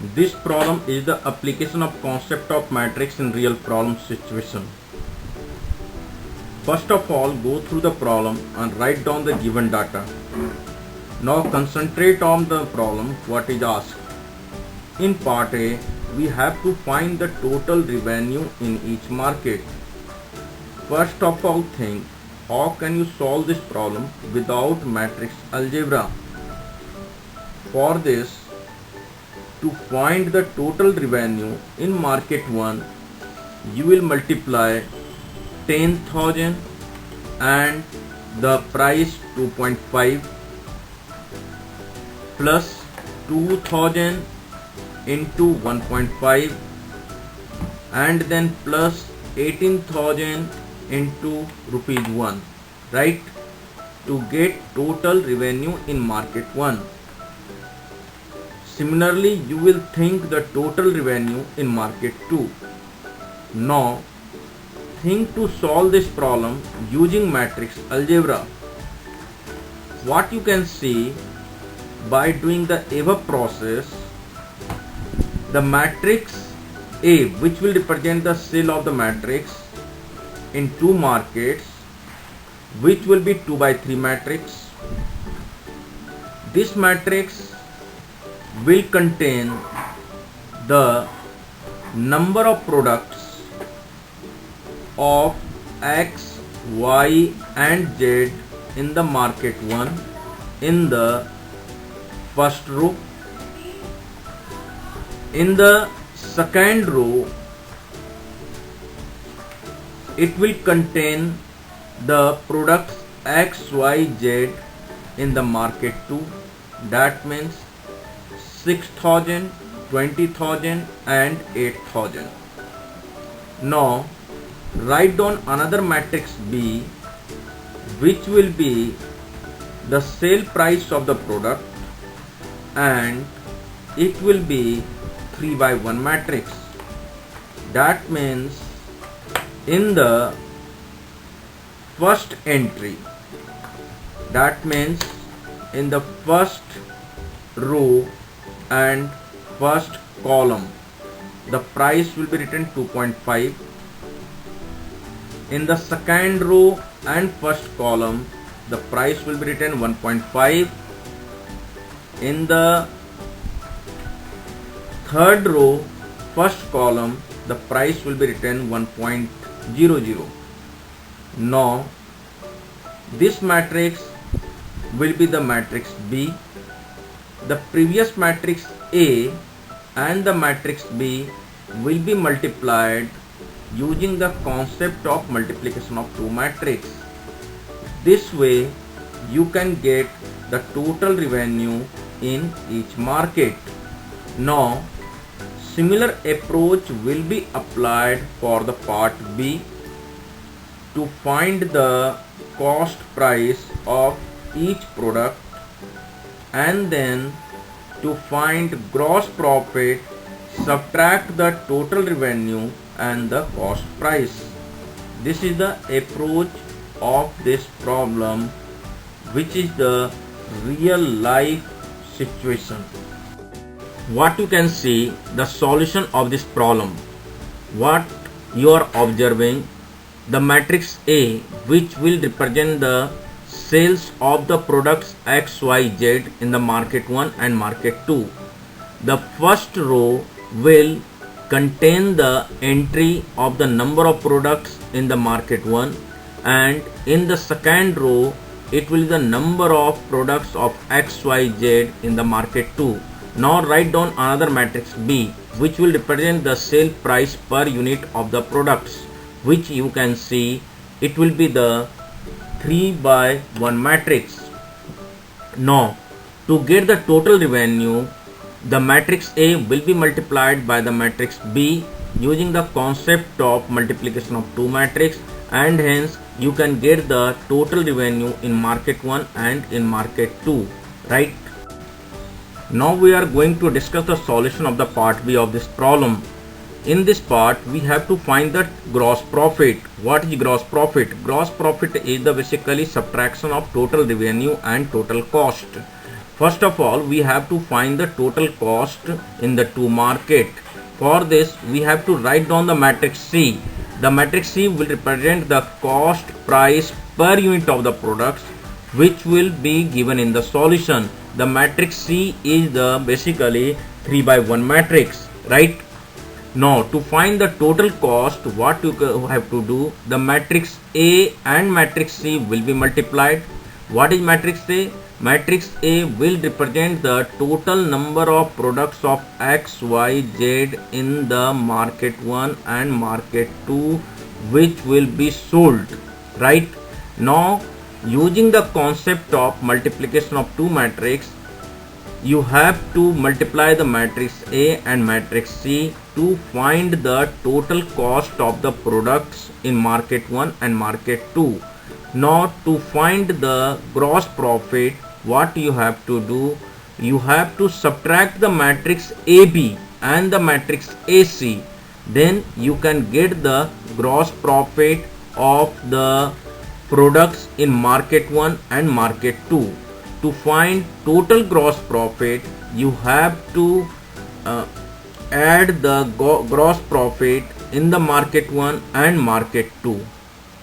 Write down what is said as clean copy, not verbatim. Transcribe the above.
This problem is the application of concept of matrix in real problem situation. First of all, go through the problem and write down the given data. Now concentrate on the problem what is asked. In part A, we have to find the total revenue in each market. First of all, think how can you solve this problem without matrix algebra. For this, to find the total revenue in market 1, you will multiply 10,000 and the price 2.5 plus 2,000 into 1.5 and then plus 18,000 into rupees 1, right, to get total revenue in market 1. Similarly, you will think the total revenue in market 2. Now, think to solve this problem using matrix algebra. What you can see by doing the above process, the matrix A, which will represent the cell of the matrix in two markets, which will be 2 by 3 matrix. This matrix will contain the number of products of X, Y and Z in the market 1 in the first row. In the second row, it will contain the products X, Y, Z in the market 2. That means 6,000, 20,000 and 8,000. Now write down another matrix B, which will be the sale price of the product, and it will be 3 by 1 matrix. That means in the first entry, that means in the first row and first column, the price will be written 2.5. In the second row and first column, the price will be written 1.5. In the third row, first column, the price will be written 1.00. Now, this matrix will be the matrix B. The previous matrix A and the matrix B will be multiplied using the concept of multiplication of two matrices. This way you can get the total revenue in each market. Now, similar approach will be applied for the part B to find the cost price of each product, and then to find gross profit, subtract the total revenue and the cost price. This is the approach of this problem, which is the real life situation. What you can see, the solution of this problem, what you are observing, the matrix A, which will represent the sales of the products X, Y, Z in the market 1 and market 2. The first row will contain the entry of the number of products in the market 1, and in the second row it will be the number of products of X, Y, Z in the market 2. Now write down another matrix B, which will represent the sale price per unit of the products, which you can see it will be the 3 by 1 matrix. Now, to get the total revenue, the matrix A will be multiplied by the matrix B using the concept of multiplication of two matrices, and hence you can get the total revenue in market 1 and in market 2, right? Now we are going to discuss the solution of the part B of this problem. In this part, we have to find the gross profit. What is gross profit? Gross profit is the basically subtraction of total revenue and total cost. First of all, we have to find the total cost in the two market. For this, we have to write down the matrix C. The matrix C will represent the cost price per unit of the products, which will be given in the solution. The matrix C is the basically 3 by 1 matrix, right? Now to find the total cost, what you have to do, the matrix A and matrix C will be multiplied. What is matrix A? Matrix A will represent the total number of products of X, Y, Z in the market 1 and market 2 which will be sold, right? Now using the concept of multiplication of two matrices, you have to multiply the matrix A and matrix C to find the total cost of the products in market 1 and market 2. Now to find the gross profit, what you have to do, you have to subtract the matrix AB and the matrix AC. Then you can get the gross profit of the products in market 1 and market 2. To find total gross profit, you have to add the gross profit in the market 1 and market 2.